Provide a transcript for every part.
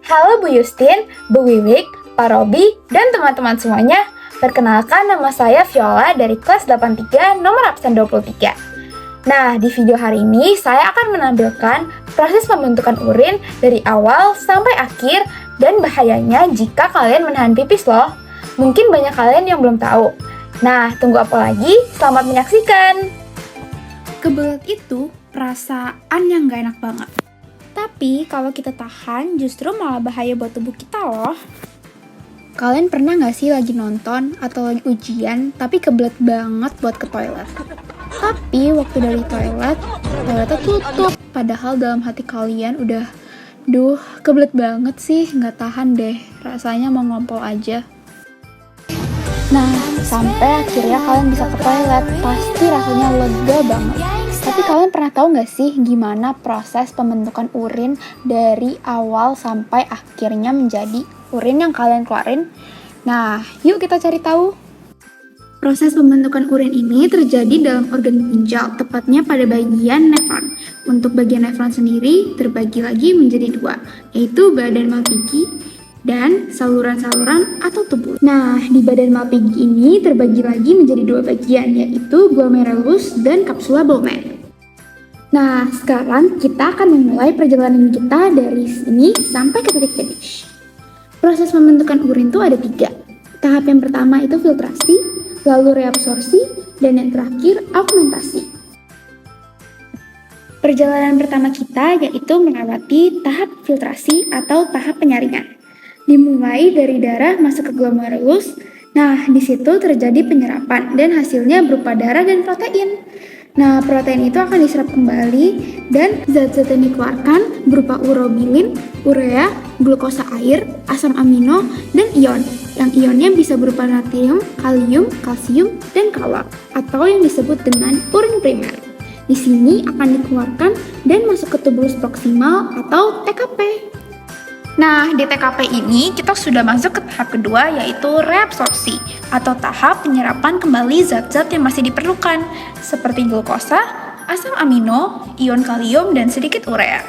Halo Bu Yustin, Bu Wiwik, Pak Robi, dan teman-teman semuanya. Perkenalkan, nama saya Viola dari kelas 83 nomor absen 23. Nah, di video hari ini saya akan menampilkan proses pembentukan urin dari awal sampai akhir dan bahayanya jika kalian menahan pipis loh. Mungkin banyak kalian yang belum tahu. Nah, tunggu apa lagi? Selamat menyaksikan! Kebelet itu perasaan yang gak enak banget. Tapi kalau kita tahan justru malah bahaya buat tubuh kita loh. Kalian pernah gak sih lagi nonton atau lagi ujian tapi kebelet banget buat ke toilet? Tapi waktu dari toiletnya tutup. Padahal dalam hati kalian udah, kebelet banget sih, gak tahan deh. Rasanya mau ngompol aja. Nah, sampai akhirnya kalian bisa ke toilet, pasti rasanya lega banget. Tapi kalian pernah tahu nggak sih gimana proses pembentukan urin dari awal sampai akhirnya menjadi urin yang kalian keluarin? Nah, yuk kita cari tahu. Proses pembentukan urin ini terjadi dalam organ ginjal, tepatnya pada bagian nefron. Untuk bagian nefron sendiri terbagi lagi menjadi dua, yaitu badan Malpighi dan saluran-saluran atau tubuh. Nah, di badan Malpighi ini terbagi lagi menjadi dua bagian, yaitu glomerulus dan kapsula Bowman. Nah, sekarang kita akan memulai perjalanan kita dari sini sampai ke titik finish. Proses pembentukan urin itu ada 3. Tahap yang pertama itu filtrasi, lalu reabsorpsi, dan yang terakhir augmentasi. Perjalanan pertama kita yaitu melewati tahap filtrasi atau tahap penyaringan. Dimulai dari darah masuk ke glomerulus. Nah, di situ terjadi penyerapan dan hasilnya berupa darah dan protein. Nah, protein itu akan diserap kembali dan zat-zat yang dikeluarkan berupa urobilin, urea, glukosa air, asam amino, dan ion. Yang ionnya bisa berupa natrium, kalium, kalsium, dan kalor atau yang disebut dengan urin primer. Di sini akan dikeluarkan dan masuk ke tubulus proksimal atau TKP. Nah, di TKP ini kita sudah masuk ke tahap kedua yaitu reabsorpsi atau tahap penyerapan kembali zat-zat yang masih diperlukan seperti glukosa, asam amino, ion kalium, dan sedikit urea.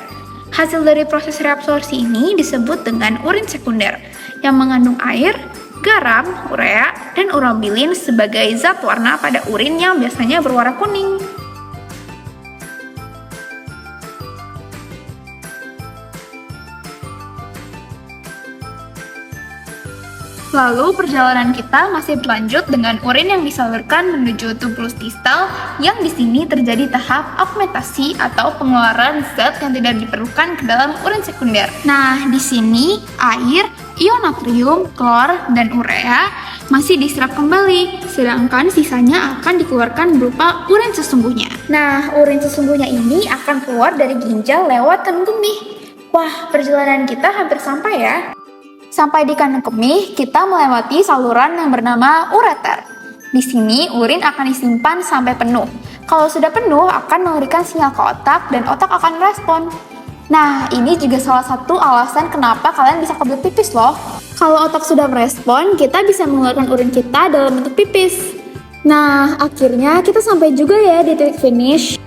Hasil dari proses reabsorpsi ini disebut dengan urin sekunder yang mengandung air, garam, urea, dan urobilin sebagai zat warna pada urin yang biasanya berwarna kuning. Lalu perjalanan kita masih berlanjut dengan urin yang disalurkan menuju tubulus distal yang di sini terjadi tahap augmentasi atau pengeluaran zat yang tidak diperlukan ke dalam urin sekunder. Nah, di sini air, ion natrium, klor, dan urea masih diserap kembali, sedangkan sisanya akan dikeluarkan berupa urin sesungguhnya. Nah, urin sesungguhnya ini akan keluar dari ginjal lewat kandung kemih. Wah, perjalanan kita hampir sampai ya. Sampai di kandung kemih, kita melewati saluran yang bernama ureter. Di sini, urin akan disimpan sampai penuh. Kalau sudah penuh, akan memberikan sinyal ke otak dan otak akan merespon. Nah, ini juga salah satu alasan kenapa kalian bisa kebelet pipis loh. Kalau otak sudah merespon, kita bisa mengeluarkan urin kita dalam bentuk pipis. Nah, akhirnya kita sampai juga ya di titik finish.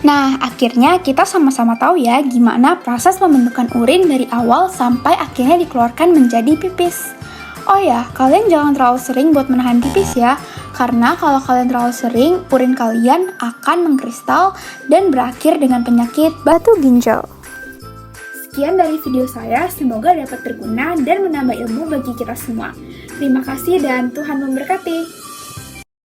Nah, akhirnya kita sama-sama tahu ya gimana proses pembentukan urin dari awal sampai akhirnya dikeluarkan menjadi pipis. Oh ya, kalian jangan terlalu sering buat menahan pipis ya, karena kalau kalian terlalu sering, urin kalian akan mengkristal dan berakhir dengan penyakit batu ginjal. Sekian dari video saya, semoga dapat berguna dan menambah ilmu bagi kita semua. Terima kasih dan Tuhan memberkati.